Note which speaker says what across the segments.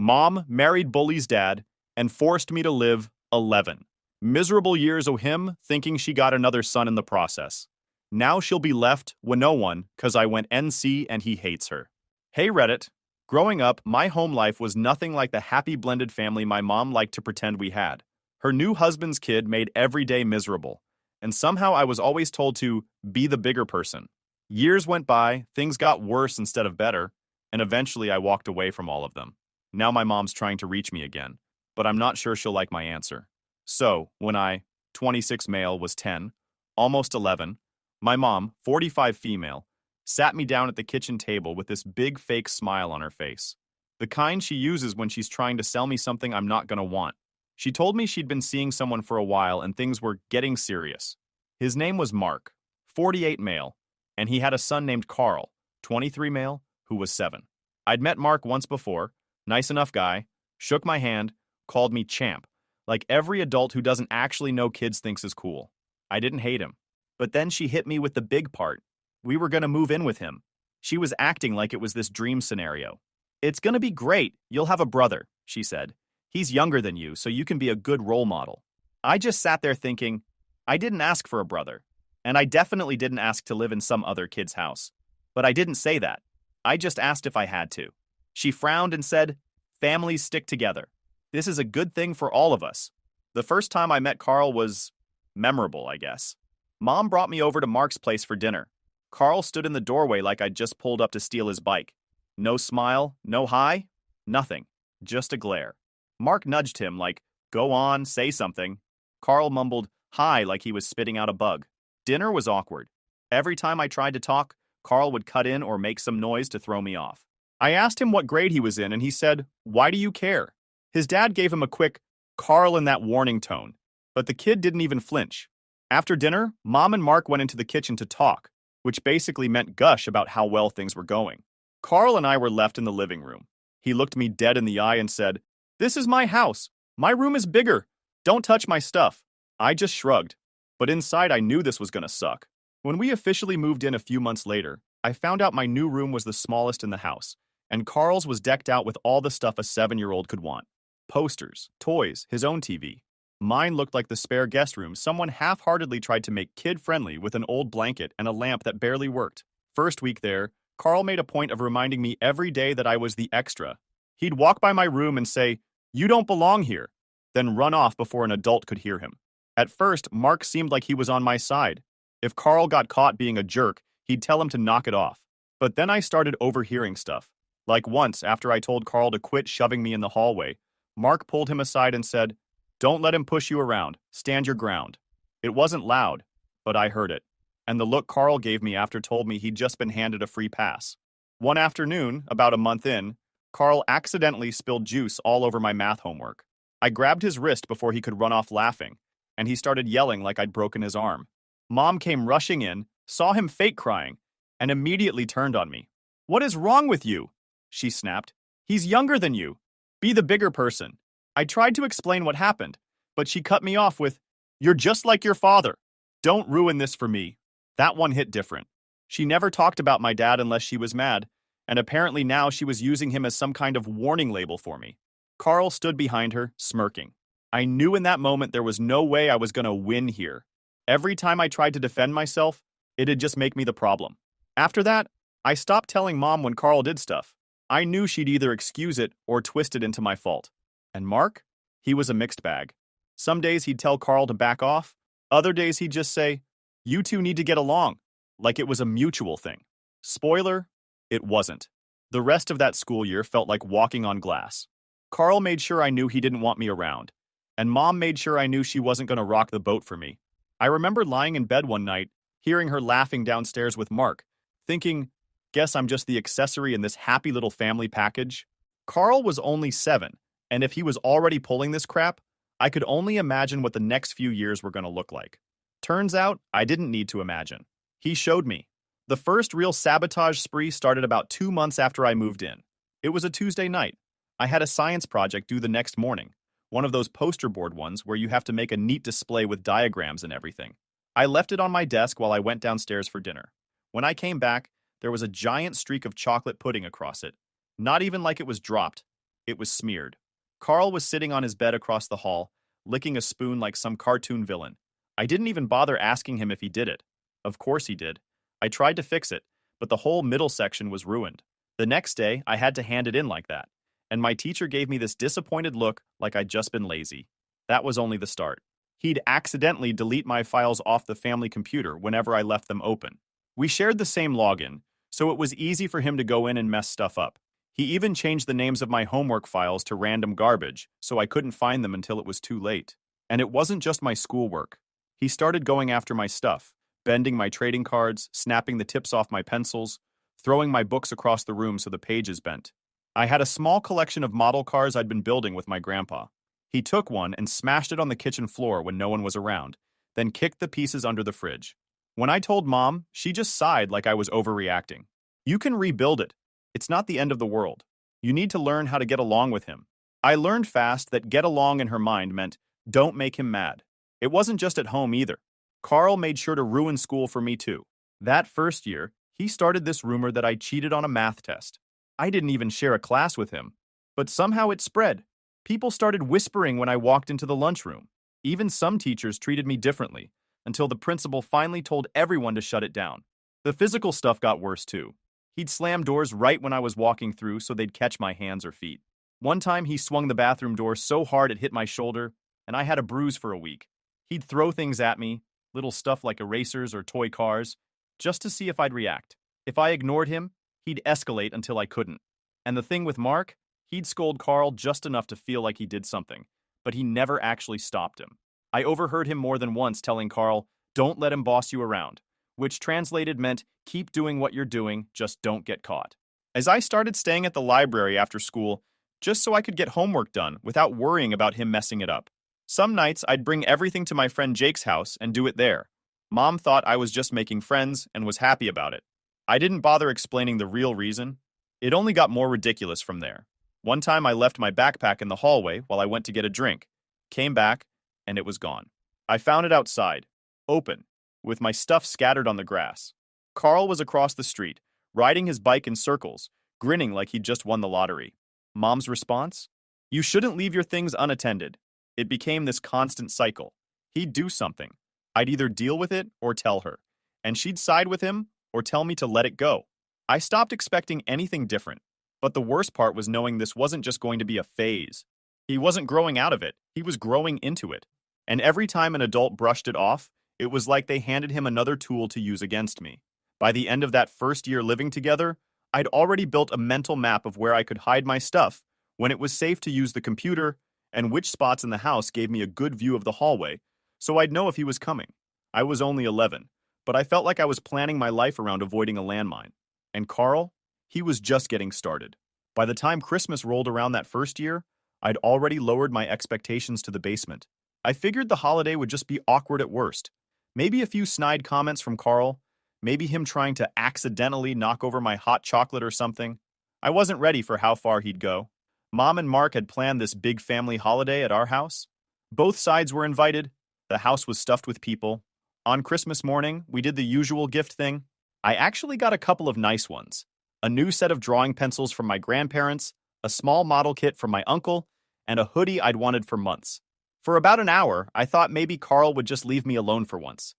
Speaker 1: Mom married Bully's dad and forced me to live 11 miserable years o' him thinking she got another son in the process. Now she'll be left with no one 'cause I went NC and he hates her. Hey Reddit. Growing up, my home life was nothing like the happy blended family my mom liked to pretend we had. Her new husband's kid made every day miserable, and somehow I was always told to be the bigger person. Years went by, things got worse instead of better, and eventually I walked away from all of them. Now my mom's trying to reach me again, but I'm not sure she'll like my answer. So, when I, 26 male, was 10, almost 11, my mom, 45 female, sat me down at the kitchen table with this big fake smile on her face. The kind she uses when she's trying to sell me something I'm not gonna want. She told me she'd been seeing someone for a while and things were getting serious. His name was Mark, 48 male, and he had a son named Carl, 23 male, who was 7. I'd met Mark once before, nice enough guy, shook my hand, called me champ, like every adult who doesn't actually know kids thinks is cool. I didn't hate him. But then she hit me with the big part. We were gonna move in with him. She was acting like it was this dream scenario. It's gonna be great, you'll have a brother, she said. He's younger than you, so you can be a good role model. I just sat there thinking, I didn't ask for a brother. And I definitely didn't ask to live in some other kid's house. But I didn't say that. I just asked if I had to. She frowned and said, families stick together. This is a good thing for all of us. The first time I met Carl was memorable, I guess. Mom brought me over to Mark's place for dinner. Carl stood in the doorway like I'd just pulled up to steal his bike. No smile, no hi, nothing, just a glare. Mark nudged him like, go on, say something. Carl mumbled, hi, like he was spitting out a bug. Dinner was awkward. Every time I tried to talk, Carl would cut in or make some noise to throw me off. I asked him what grade he was in, and he said, why do you care? His dad gave him a quick, Carl in that warning tone, but the kid didn't even flinch. After dinner, Mom and Mark went into the kitchen to talk, which basically meant gush about how well things were going. Carl and I were left in the living room. He looked me dead in the eye and said, this is my house. My room is bigger. Don't touch my stuff. I just shrugged. But inside I knew this was gonna suck. When we officially moved in a few months later, I found out my new room was the smallest in the house, and Carl's was decked out with all the stuff a 7-year-old could want. Posters, toys, his own TV. Mine looked like the spare guest room someone half-heartedly tried to make kid-friendly with an old blanket and a lamp that barely worked. First week there, Carl made a point of reminding me every day that I was the extra. He'd walk by my room and say, you don't belong here, then run off before an adult could hear him. At first, Mark seemed like he was on my side. If Carl got caught being a jerk, he'd tell him to knock it off. But then I started overhearing stuff. Like once, after I told Carl to quit shoving me in the hallway, Mark pulled him aside and said, don't let him push you around. Stand your ground. It wasn't loud, but I heard it. And the look Carl gave me after told me he'd just been handed a free pass. One afternoon, about a month in, Carl accidentally spilled juice all over my math homework. I grabbed his wrist before he could run off laughing, and he started yelling like I'd broken his arm. Mom came rushing in, saw him fake crying, and immediately turned on me. What is wrong with you? She snapped. He's younger than you. Be the bigger person. I tried to explain what happened, but she cut me off with, you're just like your father. Don't ruin this for me. That one hit different. She never talked about my dad unless she was mad, and apparently now she was using him as some kind of warning label for me. Carl stood behind her, smirking. I knew in that moment there was no way I was going to win here. Every time I tried to defend myself, it'd just make me the problem. After that, I stopped telling Mom when Carl did stuff. I knew she'd either excuse it or twist it into my fault. And Mark? He was a mixed bag. Some days he'd tell Carl to back off. Other days he'd just say, you two need to get along, like it was a mutual thing. Spoiler, it wasn't. The rest of that school year felt like walking on glass. Carl made sure I knew he didn't want me around, and Mom made sure I knew she wasn't going to rock the boat for me. I remember lying in bed one night, hearing her laughing downstairs with Mark, thinking, guess I'm just the accessory in this happy little family package. Carl was only 7, and if he was already pulling this crap, I could only imagine what the next few years were going to look like. Turns out, I didn't need to imagine. He showed me. The first real sabotage spree started about 2 months after I moved in. It was a Tuesday night. I had a science project due the next morning, one of those poster board ones where you have to make a neat display with diagrams and everything. I left it on my desk while I went downstairs for dinner. When I came back, there was a giant streak of chocolate pudding across it. Not even like it was dropped. It was smeared. Carl was sitting on his bed across the hall, licking a spoon like some cartoon villain. I didn't even bother asking him if he did it. Of course he did. I tried to fix it, but the whole middle section was ruined. The next day, I had to hand it in like that, and my teacher gave me this disappointed look like I'd just been lazy. That was only the start. He'd accidentally delete my files off the family computer whenever I left them open. We shared the same login, so it was easy for him to go in and mess stuff up. He even changed the names of my homework files to random garbage, so I couldn't find them until it was too late. And it wasn't just my schoolwork. He started going after my stuff, bending my trading cards, snapping the tips off my pencils, throwing my books across the room so the pages bent. I had a small collection of model cars I'd been building with my grandpa. He took one and smashed it on the kitchen floor when no one was around, then kicked the pieces under the fridge. When I told Mom, she just sighed like I was overreacting. You can rebuild it. It's not the end of the world. You need to learn how to get along with him. I learned fast that get along in her mind meant don't make him mad. It wasn't just at home either. Carl made sure to ruin school for me too. That first year, he started this rumor that I cheated on a math test. I didn't even share a class with him. But somehow it spread. People started whispering when I walked into the lunchroom. Even some teachers treated me differently, until the principal finally told everyone to shut it down. The physical stuff got worse too. He'd slam doors right when I was walking through so they'd catch my hands or feet. One time he swung the bathroom door so hard it hit my shoulder, and I had a bruise for a week. He'd throw things at me, little stuff like erasers or toy cars, just to see if I'd react. If I ignored him, he'd escalate until I couldn't. And the thing with Mark, he'd scold Carl just enough to feel like he did something, but he never actually stopped him. I overheard him more than once telling Carl, "Don't let him boss you around," which translated meant, keep doing what you're doing, just don't get caught. As I started staying at the library after school, just so I could get homework done without worrying about him messing it up. Some nights I'd bring everything to my friend Jake's house and do it there. Mom thought I was just making friends and was happy about it. I didn't bother explaining the real reason. It only got more ridiculous from there. One time I left my backpack in the hallway while I went to get a drink, came back, and it was gone. I found it outside, open, with my stuff scattered on the grass. Carl was across the street, riding his bike in circles, grinning like he'd just won the lottery. Mom's response? You shouldn't leave your things unattended. It became this constant cycle. He'd do something. I'd either deal with it or tell her, and she'd side with him or tell me to let it go. I stopped expecting anything different, but the worst part was knowing this wasn't just going to be a phase. He wasn't growing out of it, he was growing into it. And every time an adult brushed it off, it was like they handed him another tool to use against me. By the end of that first year living together, I'd already built a mental map of where I could hide my stuff, when it was safe to use the computer, and which spots in the house gave me a good view of the hallway, so I'd know if he was coming. I was only 11, but I felt like I was planning my life around avoiding a landmine. And Carl? He was just getting started. By the time Christmas rolled around that first year, I'd already lowered my expectations to the basement. I figured the holiday would just be awkward at worst. Maybe a few snide comments from Carl, maybe him trying to accidentally knock over my hot chocolate or something. I wasn't ready for how far he'd go. Mom and Mark had planned this big family holiday at our house. Both sides were invited. The house was stuffed with people. On Christmas morning, we did the usual gift thing. I actually got a couple of nice ones. A new set of drawing pencils from my grandparents, a small model kit from my uncle, and a hoodie I'd wanted for months. For about an hour, I thought maybe Carl would just leave me alone for once.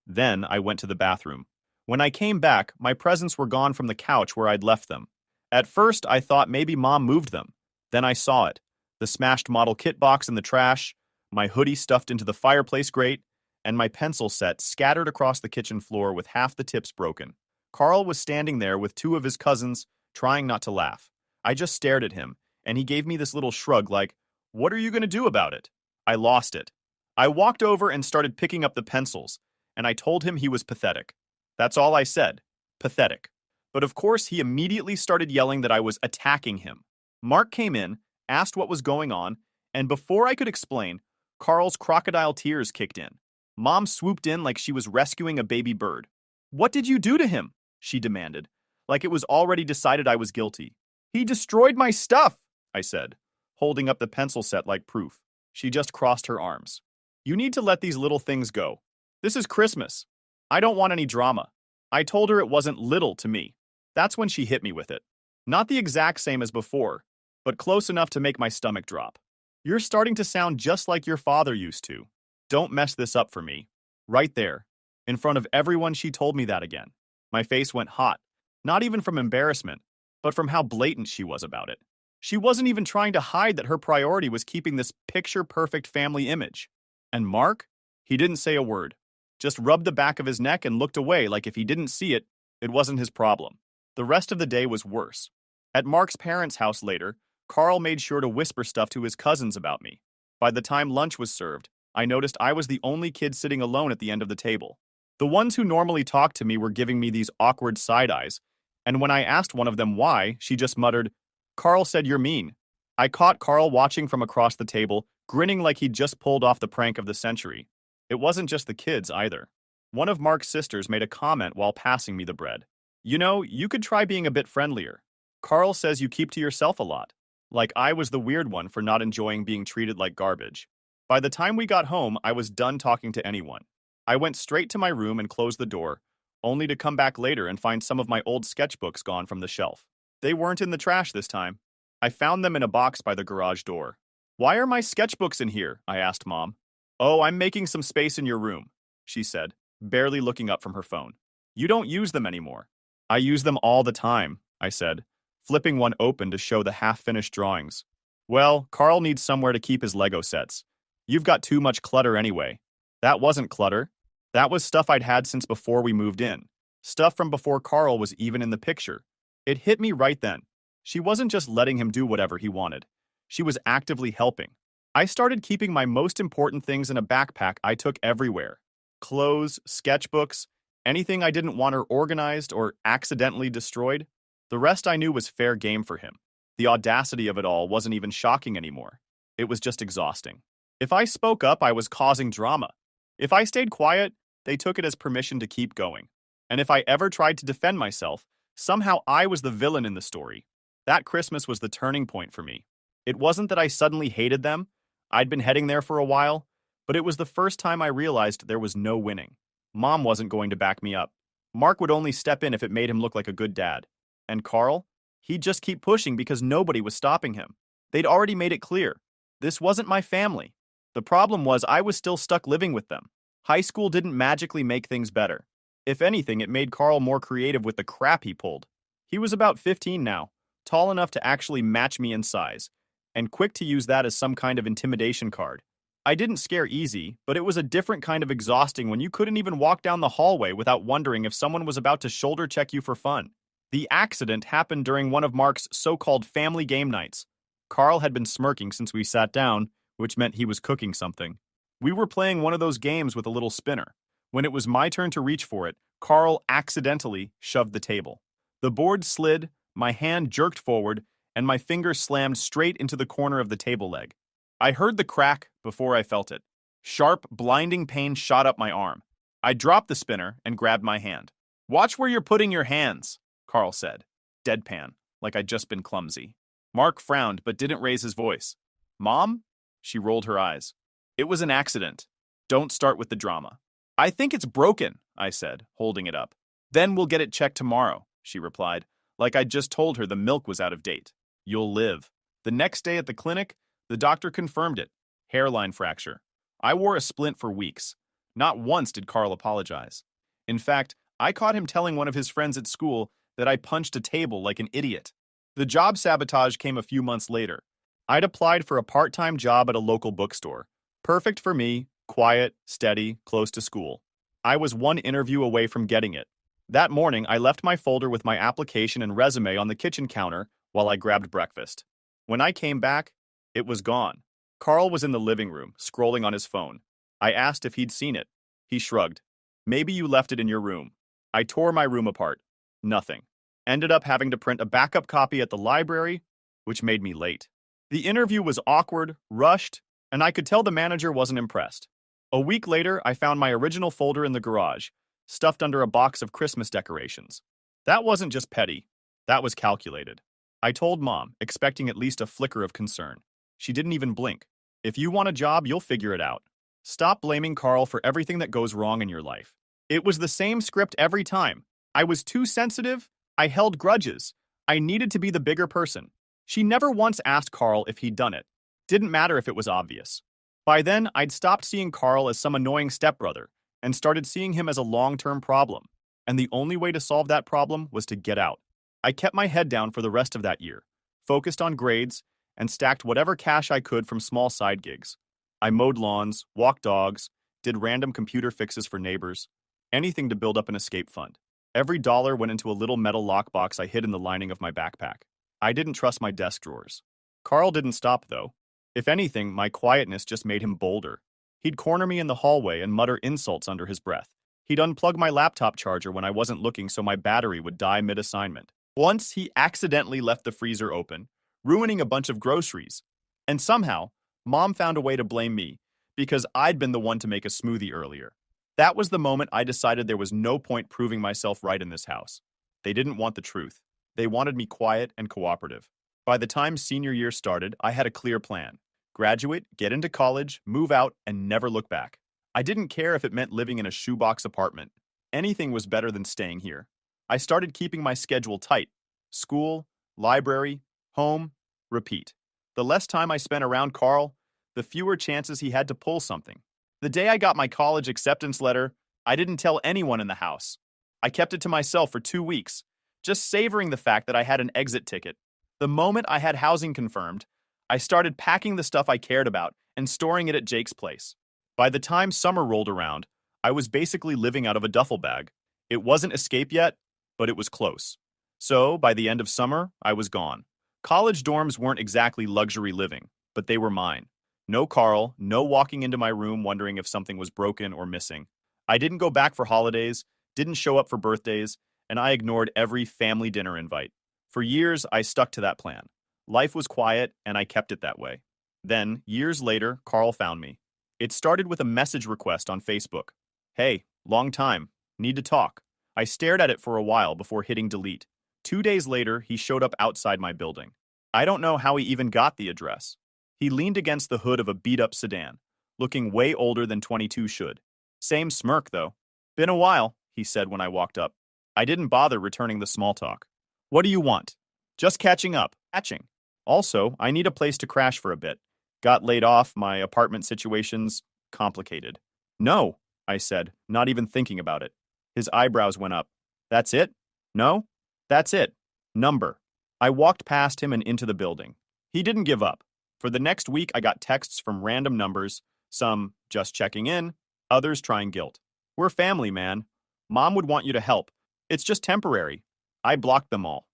Speaker 1: Then I went to the bathroom. When I came back, my presents were gone from the couch where I'd left them. At first, I thought maybe Mom moved them. Then I saw it. The smashed model kit box in the trash, my hoodie stuffed into the fireplace grate, and my pencil set scattered across the kitchen floor with half the tips broken. Carl was standing there with two of his cousins, trying not to laugh. I just stared at him, and he gave me this little shrug like, "What are you going to do about it?" I lost it. I walked over and started picking up the pencils, and I told him he was pathetic. That's all I said. Pathetic. But of course, he immediately started yelling that I was attacking him. Mark came in, asked what was going on, and before I could explain, Carl's crocodile tears kicked in. Mom swooped in like she was rescuing a baby bird. "What did you do to him?" she demanded, like it was already decided I was guilty. "He destroyed my stuff," I said, holding up the pencil set like proof. She just crossed her arms. "You need to let these little things go. This is Christmas. I don't want any drama." I told her it wasn't little to me. That's when she hit me with it. Not the exact same as before, but close enough to make my stomach drop. You're starting to sound just like your father used to. Don't mess this up for me. Right there. In front of everyone, she told me that again. My face went hot, not even from embarrassment, but from how blatant she was about it. She wasn't even trying to hide that her priority was keeping this picture-perfect family image. And Mark? He didn't say a word. Just rubbed the back of his neck and looked away like if he didn't see it, it wasn't his problem. The rest of the day was worse. At Mark's parents' house later, Carl made sure to whisper stuff to his cousins about me. By the time lunch was served, I noticed I was the only kid sitting alone at the end of the table. The ones who normally talked to me were giving me these awkward side eyes, and when I asked one of them why, she just muttered, "Carl said you're mean." I caught Carl watching from across the table, grinning like he'd just pulled off the prank of the century. It wasn't just the kids either. One of Mark's sisters made a comment while passing me the bread. "You know, you could try being a bit friendlier. Carl says you keep to yourself a lot." Like I was the weird one for not enjoying being treated like garbage. By the time we got home, I was done talking to anyone. I went straight to my room and closed the door, only to come back later and find some of my old sketchbooks gone from the shelf. They weren't in the trash this time. I found them in a box by the garage door. "Why are my sketchbooks in here?" I asked Mom. "Oh, I'm making some space in your room," she said, barely looking up from her phone. "You don't use them anymore." "I use them all the time," I said, flipping one open to show the half-finished drawings. "Well, Carl needs somewhere to keep his Lego sets. You've got too much clutter anyway." That wasn't clutter. That was stuff I'd had since before we moved in. Stuff from before Carl was even in the picture. It hit me right then. She wasn't just letting him do whatever he wanted. She was actively helping. I started keeping my most important things in a backpack I took everywhere. Clothes, sketchbooks, anything I didn't want her organized or accidentally destroyed. The rest I knew was fair game for him. The audacity of it all wasn't even shocking anymore. It was just exhausting. If I spoke up, I was causing drama. If I stayed quiet, they took it as permission to keep going. And if I ever tried to defend myself, somehow I was the villain in the story. That Christmas was the turning point for me. It wasn't that I suddenly hated them. I'd been heading there for a while, but it was the first time I realized there was no winning. Mom wasn't going to back me up. Mark would only step in if it made him look like a good dad. And Carl? He'd just keep pushing because nobody was stopping him. They'd already made it clear. This wasn't my family. The problem was I was still stuck living with them. High school didn't magically make things better. If anything, it made Carl more creative with the crap he pulled. He was about 15 now, tall enough to actually match me in size, and quick to use that as some kind of intimidation card. I didn't scare easy, but it was a different kind of exhausting when you couldn't even walk down the hallway without wondering if someone was about to shoulder check you for fun. The accident happened during one of Mark's so-called family game nights. Carl had been smirking since we sat down, which meant he was cooking something. We were playing one of those games with a little spinner. When it was my turn to reach for it, Carl accidentally shoved the table. The board slid, my hand jerked forward, and my finger slammed straight into the corner of the table leg. I heard the crack before I felt it. Sharp, blinding pain shot up my arm. I dropped the spinner and grabbed my hand. "Watch where you're putting your hands," Carl said, deadpan, like I'd just been clumsy. Mark frowned but didn't raise his voice. "Mom?" She rolled her eyes. "It was an accident. Don't start with the drama." "I think it's broken," I said, holding it up. "Then we'll get it checked tomorrow," she replied, like I'd just told her the milk was out of date. "You'll live." The next day at the clinic, the doctor confirmed it. Hairline fracture. I wore a splint for weeks. Not once did Carl apologize. In fact, I caught him telling one of his friends at school that I punched a table like an idiot. The job sabotage came a few months later. I'd applied for a part-time job at a local bookstore. Perfect for me, quiet, steady, close to school. I was one interview away from getting it. That morning, I left my folder with my application and resume on the kitchen counter while I grabbed breakfast. When I came back, it was gone. Carl was in the living room, scrolling on his phone. I asked if he'd seen it. He shrugged. "Maybe you left it in your room." I tore my room apart. Nothing. Ended up having to print a backup copy at the library, which made me late. The interview was awkward, rushed, and I could tell the manager wasn't impressed. A week later, I found my original folder in the garage, stuffed under a box of Christmas decorations. That wasn't just petty. That was calculated. I told Mom, expecting at least a flicker of concern. She didn't even blink. "If you want a job, you'll figure it out. Stop blaming Carl for everything that goes wrong in your life." It was the same script every time. I was too sensitive. I held grudges. I needed to be the bigger person. She never once asked Carl if he'd done it. Didn't matter if it was obvious. By then, I'd stopped seeing Carl as some annoying stepbrother and started seeing him as a long-term problem. And the only way to solve that problem was to get out. I kept my head down for the rest of that year, focused on grades, and stacked whatever cash I could from small side gigs. I mowed lawns, walked dogs, did random computer fixes for neighbors, anything to build up an escape fund. Every dollar went into a little metal lockbox I hid in the lining of my backpack. I didn't trust my desk drawers. Carl didn't stop, though. If anything, my quietness just made him bolder. He'd corner me in the hallway and mutter insults under his breath. He'd unplug my laptop charger when I wasn't looking so my battery would die mid-assignment. Once, he accidentally left the freezer open, ruining a bunch of groceries. And somehow, Mom found a way to blame me, because I'd been the one to make a smoothie earlier. That was the moment I decided there was no point proving myself right in this house. They didn't want the truth. They wanted me quiet and cooperative. By the time senior year started, I had a clear plan. Graduate, get into college, move out, and never look back. I didn't care if it meant living in a shoebox apartment. Anything was better than staying here. I started keeping my schedule tight. School, library, home, repeat. The less time I spent around Carl, the fewer chances he had to pull something. The day I got my college acceptance letter, I didn't tell anyone in the house. I kept it to myself for 2 weeks, just savoring the fact that I had an exit ticket. The moment I had housing confirmed, I started packing the stuff I cared about and storing it at Jake's place. By the time summer rolled around, I was basically living out of a duffel bag. It wasn't escape yet, but it was close. So, by the end of summer, I was gone. College dorms weren't exactly luxury living, but they were mine. No Carl, no walking into my room wondering if something was broken or missing. I didn't go back for holidays, didn't show up for birthdays, and I ignored every family dinner invite. For years, I stuck to that plan. Life was quiet, and I kept it that way. Then, years later, Carl found me. It started with a message request on Facebook. Hey, long time. Need to talk. I stared at it for a while before hitting delete. 2 days later, he showed up outside my building. I don't know how he even got the address. He leaned against the hood of a beat-up sedan, looking way older than 22 should. Same smirk, though. Been a while, he said when I walked up. I didn't bother returning the small talk. What do you want? Just catching up. Catching. Also, I need a place to crash for a bit. Got laid off, my apartment situation's complicated. No, I said, not even thinking about it. His eyebrows went up. That's it? No? That's it. Number. I walked past him and into the building. He didn't give up. For the next week, I got texts from random numbers, some just checking in, others trying guilt. We're family, man. Mom would want you to help. It's just temporary. I blocked them all.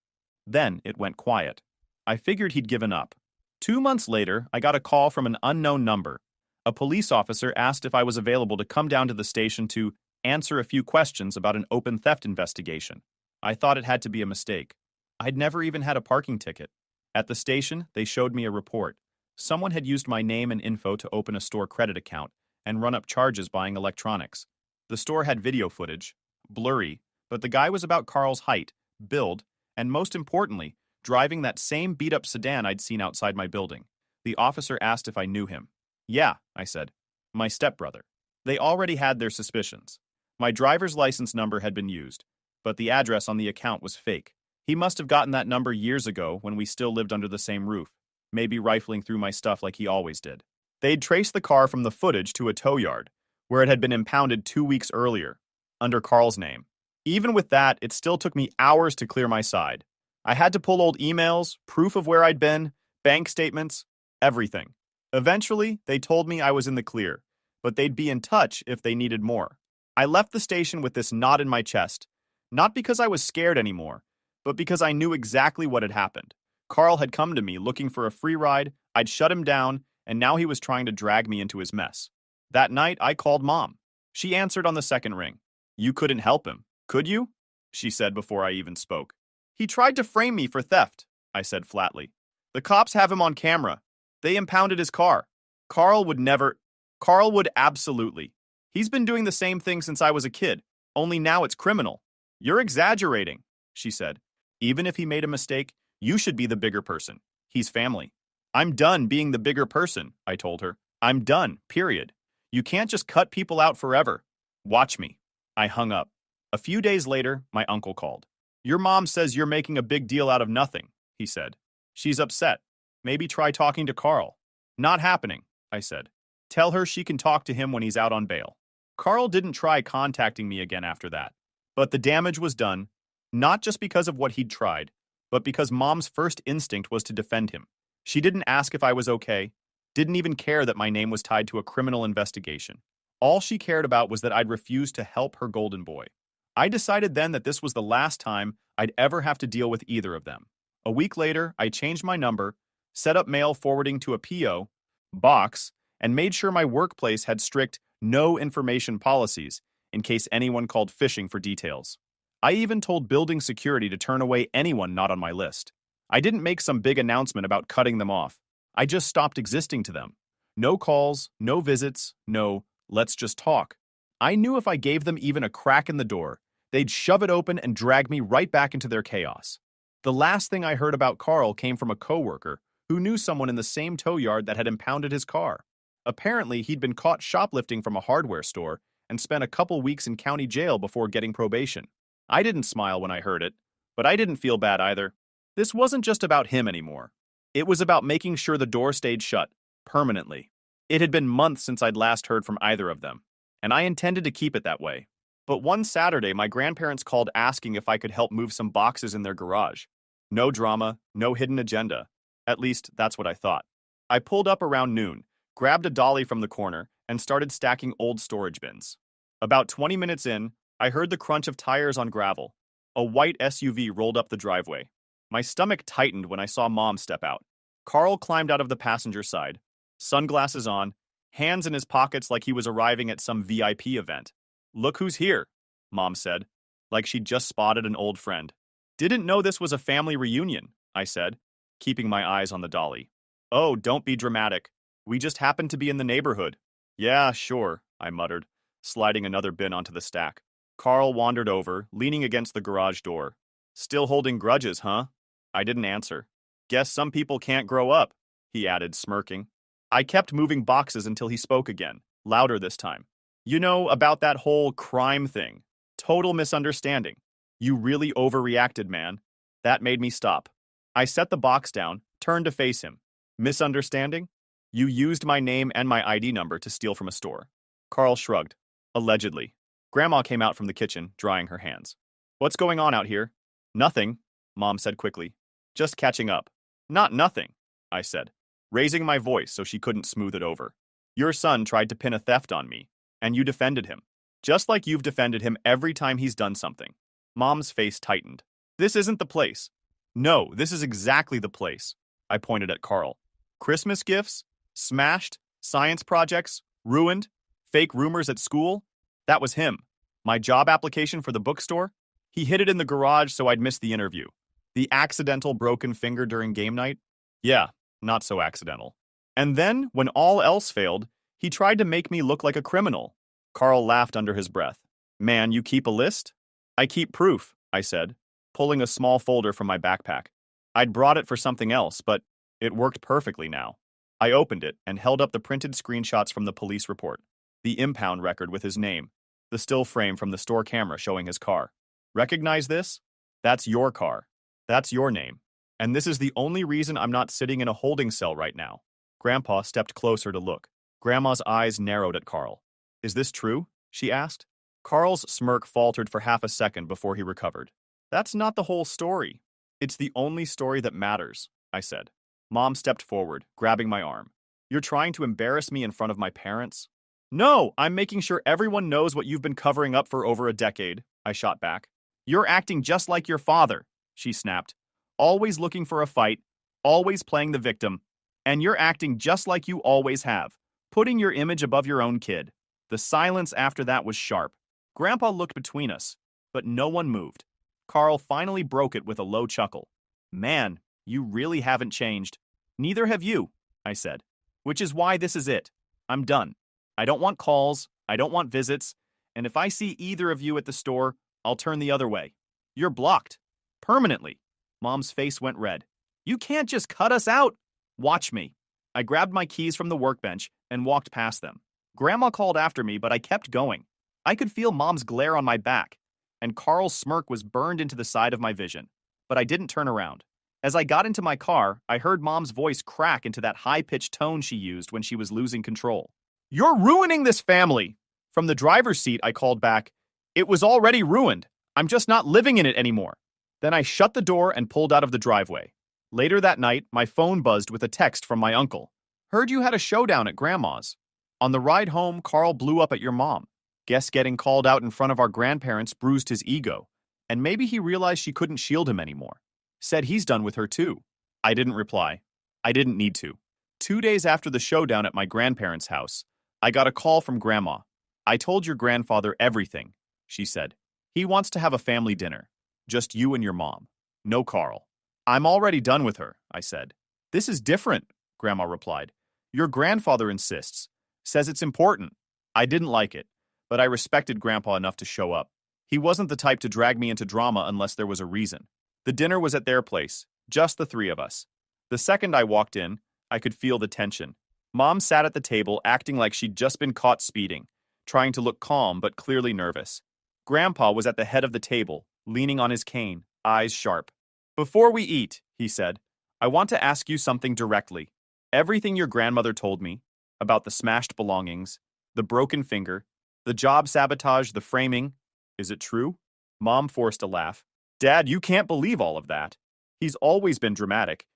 Speaker 1: Then it went quiet. I figured he'd given up. 2 months later, I got a call from an unknown number. A police officer asked if I was available to come down to the station to answer a few questions about an open theft investigation. I thought it had to be a mistake. I'd never even had a parking ticket. At the station, they showed me a report. Someone had used my name and info to open a store credit account and run up charges buying electronics. The store had video footage, blurry, but the guy was about Carl's height, build, and most importantly, driving that same beat-up sedan I'd seen outside my building. The officer asked if I knew him. Yeah, I said. My stepbrother. They already had their suspicions. My driver's license number had been used, but the address on the account was fake. He must have gotten that number years ago when we still lived under the same roof, maybe rifling through my stuff like he always did. They'd traced the car from the footage to a tow yard, where it had been impounded 2 weeks earlier, under Carl's name. Even with that, it still took me hours to clear my side. I had to pull old emails, proof of where I'd been, bank statements, everything. Eventually, they told me I was in the clear, but they'd be in touch if they needed more. I left the station with this knot in my chest, not because I was scared anymore, but because I knew exactly what had happened. Carl had come to me looking for a free ride, I'd shut him down, and now he was trying to drag me into his mess. That night, I called Mom. She answered on the second ring. You couldn't help him, could you? She said before I even spoke. He tried to frame me for theft, I said flatly. The cops have him on camera. They impounded his car. Carl would absolutely. He's been doing the same thing since I was a kid, only now it's criminal. You're exaggerating, she said. Even if he made a mistake, you should be the bigger person. He's family. I'm done being the bigger person, I told her. I'm done, period. You can't just cut people out forever. Watch me. I hung up. A few days later, my uncle called. Your mom says you're making a big deal out of nothing, he said. She's upset. Maybe try talking to Carl. Not happening, I said. Tell her she can talk to him when he's out on bail. Carl didn't try contacting me again after that. But the damage was done, not just because of what he'd tried, but because Mom's first instinct was to defend him. She didn't ask if I was okay, didn't even care that my name was tied to a criminal investigation. All she cared about was that I'd refused to help her golden boy. I decided then that this was the last time I'd ever have to deal with either of them. A week later, I changed my number, set up mail forwarding to a P.O. box, and made sure my workplace had strict no information policies in case anyone called phishing for details. I even told building security to turn away anyone not on my list. I didn't make some big announcement about cutting them off. I just stopped existing to them. No calls, no visits, no, let's just talk. I knew if I gave them even a crack in the door, they'd shove it open and drag me right back into their chaos. The last thing I heard about Carl came from a coworker who knew someone in the same tow yard that had impounded his car. Apparently, he'd been caught shoplifting from a hardware store and spent a couple weeks in county jail before getting probation. I didn't smile when I heard it, but I didn't feel bad either. This wasn't just about him anymore. It was about making sure the door stayed shut, permanently. It had been months since I'd last heard from either of them, and I intended to keep it that way. But one Saturday, my grandparents called asking if I could help move some boxes in their garage. No drama, no hidden agenda. At least, that's what I thought. I pulled up around noon, grabbed a dolly from the corner, and started stacking old storage bins. About 20 minutes in, I heard the crunch of tires on gravel. A white SUV rolled up the driveway. My stomach tightened when I saw Mom step out. Carl climbed out of the passenger side, sunglasses on, hands in his pockets like he was arriving at some VIP event. "Look who's here," Mom said, like she'd just spotted an old friend. "Didn't know this was a family reunion," I said, keeping my eyes on the dolly. "Oh, don't be dramatic. We just happened to be in the neighborhood." "Yeah, sure," I muttered, sliding another bin onto the stack. Carl wandered over, leaning against the garage door. "Still holding grudges, huh?" I didn't answer. "Guess some people can't grow up," he added, smirking. I kept moving boxes until he spoke again, louder this time. "You know, about that whole crime thing. Total misunderstanding. You really overreacted, man." That made me stop. I set the box down, turned to face him. "Misunderstanding? You used my name and my ID number to steal from a store." Carl shrugged. "Allegedly." Grandma came out from the kitchen, drying her hands. "What's going on out here?" "Nothing," Mom said quickly. "Just catching up." "Not nothing," I said, raising my voice so she couldn't smooth it over. "Your son tried to pin a theft on me, and you defended him. Just like you've defended him every time he's done something." Mom's face tightened. "This isn't the place." "No, this is exactly the place," I pointed at Carl. "Christmas gifts? Smashed? Science projects? Ruined? Fake rumors at school? That was him. My job application for the bookstore? He hid it in the garage so I'd miss the interview. The accidental broken finger during game night? Yeah, not so accidental. And then, when all else failed, he tried to make me look like a criminal." Carl laughed under his breath. "Man, you keep a list?" "I keep proof," I said, pulling a small folder from my backpack. I'd brought it for something else, but it worked perfectly now. I opened it and held up the printed screenshots from the police report, the impound record with his name, the still frame from the store camera showing his car. "Recognize this? That's your car. That's your name. And this is the only reason I'm not sitting in a holding cell right now." Grandpa stepped closer to look. Grandma's eyes narrowed at Carl. "Is this true?" she asked. Carl's smirk faltered for half a second before he recovered. "That's not the whole story. It's the only story that matters," I said. Mom stepped forward, grabbing my arm. "You're trying to embarrass me in front of my parents?" "No, I'm making sure everyone knows what you've been covering up for over a decade," I shot back. "You're acting just like your father," she snapped. "Always looking for a fight, always playing the victim. And you're acting just like you always have, putting your image above your own kid." The silence after that was sharp. Grandpa looked between us, but no one moved. Carl finally broke it with a low chuckle. "Man, you really haven't changed." "Neither have you," I said. "Which is why this is it. I'm done. I don't want calls, I don't want visits, and if I see either of you at the store, I'll turn the other way. You're blocked. Permanently." Mom's face went red. "You can't just cut us out." "Watch me." I grabbed my keys from the workbench and walked past them. Grandma called after me, but I kept going. I could feel Mom's glare on my back, and Carl's smirk was burned into the side of my vision. But I didn't turn around. As I got into my car, I heard Mom's voice crack into that high-pitched tone she used when she was losing control. "You're ruining this family!" From the driver's seat, I called back, "It was already ruined. I'm just not living in it anymore." Then I shut the door and pulled out of the driveway. Later that night, my phone buzzed with a text from my uncle. "Heard you had a showdown at Grandma's. On the ride home, Carl blew up at your mom. Guess getting called out in front of our grandparents bruised his ego. And maybe he realized she couldn't shield him anymore. Said he's done with her too." I didn't reply. I didn't need to. 2 days after the showdown at my grandparents' house, I got a call from Grandma. "I told your grandfather everything," she said. "He wants to have a family dinner. Just you and your mom. No Carl." "I'm already done with her," I said. "This is different," Grandma replied. "Your grandfather insists. Says it's important." I didn't like it, but I respected Grandpa enough to show up. He wasn't the type to drag me into drama unless there was a reason. The dinner was at their place, just the three of us. The second I walked in, I could feel the tension. Mom sat at the table acting like she'd just been caught speeding, trying to look calm but clearly nervous. Grandpa was at the head of the table, leaning on his cane, eyes sharp. "Before we eat," he said, "I want to ask you something directly. Everything your grandmother told me, about the smashed belongings, the broken finger, the job sabotage, the framing, is it true?" Mom forced a laugh. "Dad, you can't believe all of that. He's always been dramatic.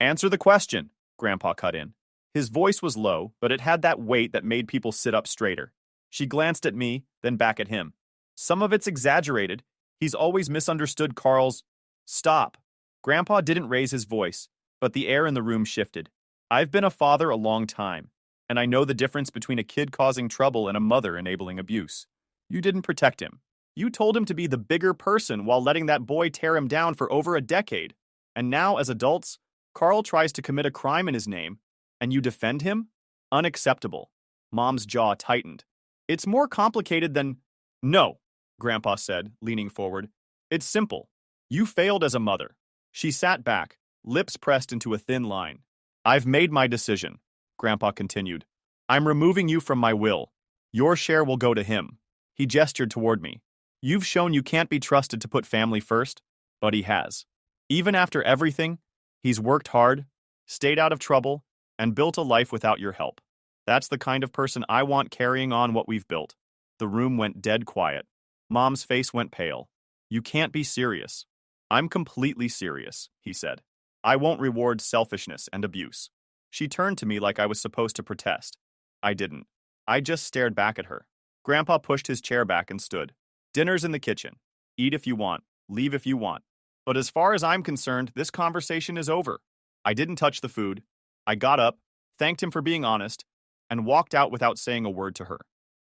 Speaker 1: Answer the question," Grandpa cut in. His voice was low, but it had that weight that made people sit up straighter. She glanced at me, then back at him. "Some of it's exaggerated. He's always misunderstood Carl's—" "Stop." Grandpa didn't raise his voice, but the air in the room shifted. "I've been a father a long time, and I know the difference between a kid causing trouble and a mother enabling abuse. You didn't protect him. You told him to be the bigger person while letting that boy tear him down for over a decade. And now, as adults, Carl tries to commit a crime in his name, and you defend him? Unacceptable." Mom's jaw tightened. "It's more complicated than—" "No," Grandpa said, leaning forward. "It's simple. You failed as a mother." She sat back, lips pressed into a thin line. "I've made my decision," Grandpa continued. "I'm removing you from my will. Your share will go to him." He gestured toward me. "You've shown you can't be trusted to put family first," but he has. Even after everything, he's worked hard, stayed out of trouble, and built a life without your help. That's the kind of person I want carrying on what we've built." The room went dead quiet. Mom's face went pale. "You can't be serious." "I'm completely serious," he said. "I won't reward selfishness and abuse." She turned to me like I was supposed to protest. I didn't. I just stared back at her. Grandpa pushed his chair back and stood. "Dinner's in the kitchen. Eat if you want, leave if you want. But as far as I'm concerned, this conversation is over." I didn't touch the food. I got up, thanked him for being honest, and walked out without saying a word to her.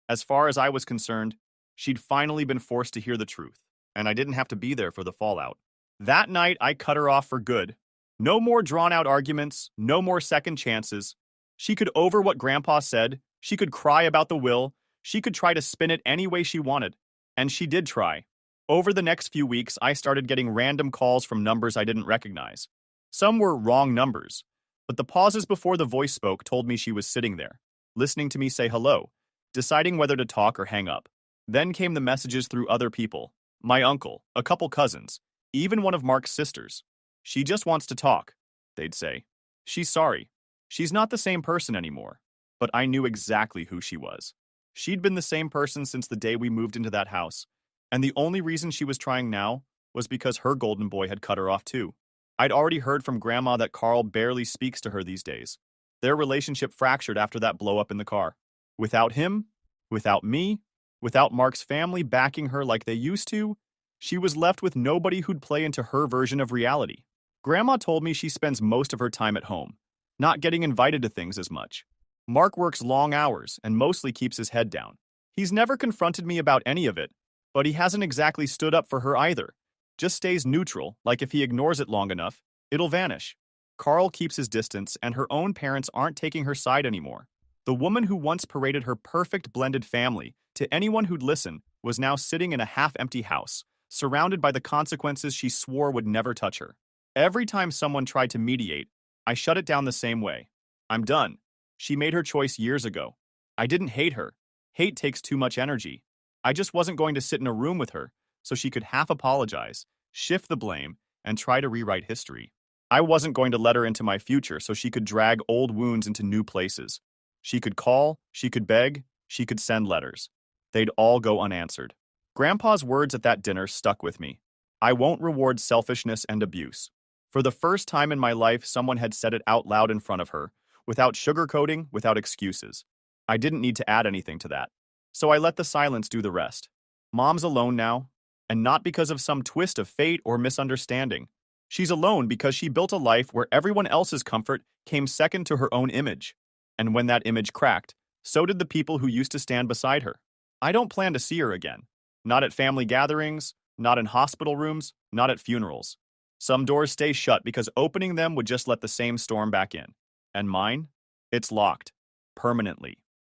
Speaker 1: As far as I was concerned, she'd finally been forced to hear the truth, and I didn't have to be there for the fallout. That night, I cut her off for good. No more drawn-out arguments, no more second chances. She could over what Grandpa said, she could cry about the will, she could try to spin it any way she wanted. And she did try. Over the next few weeks, I started getting random calls from numbers I didn't recognize. Some were wrong numbers, but the pauses before the voice spoke told me she was sitting there, listening to me say hello, deciding whether to talk or hang up. Then came the messages through other people. My uncle, a couple cousins, even one of Mark's sisters. "She just wants to talk," they'd say. "She's sorry. She's not the same person anymore." But I knew exactly who she was. She'd been the same person since the day we moved into that house, and the only reason she was trying now was because her golden boy had cut her off too. I'd already heard from Grandma that Carl barely speaks to her these days. Their relationship fractured after that blow-up in the car. Without him, without me, without Mark's family backing her like they used to, she was left with nobody who'd play into her version of reality. Grandma told me she spends most of her time at home, not getting invited to things as much. Mark works long hours and mostly keeps his head down. He's never confronted me about any of it, but he hasn't exactly stood up for her either. Just stays neutral, like if he ignores it long enough, it'll vanish. Carl keeps his distance, and her own parents aren't taking her side anymore. The woman who once paraded her perfect blended family to anyone who'd listen was now sitting in a half-empty house, surrounded by the consequences she swore would never touch her. Every time someone tried to mediate, I shut it down the same way. "I'm done. She made her choice years ago. I didn't hate her. Hate takes too much energy. I just wasn't going to sit in a room with her so she could half apologize, shift the blame, and try to rewrite history. I wasn't going to let her into my future so she could drag old wounds into new places. She could call, she could beg, she could send letters. They'd all go unanswered. Grandpa's words at that dinner stuck with me. I won't reward selfishness and abuse. For the first time in my life, someone had said it out loud in front of her, without sugarcoating, without excuses. I didn't need to add anything to that. So I let the silence do the rest. Mom's alone now, and not because of some twist of fate or misunderstanding. She's alone because she built a life where everyone else's comfort came second to her own image. And when that image cracked, so did the people who used to stand beside her. I don't plan to see her again. Not at family gatherings, not in hospital rooms, not at funerals. Some doors stay shut because opening them would just let the same storm back in. And mine? It's locked. Permanently.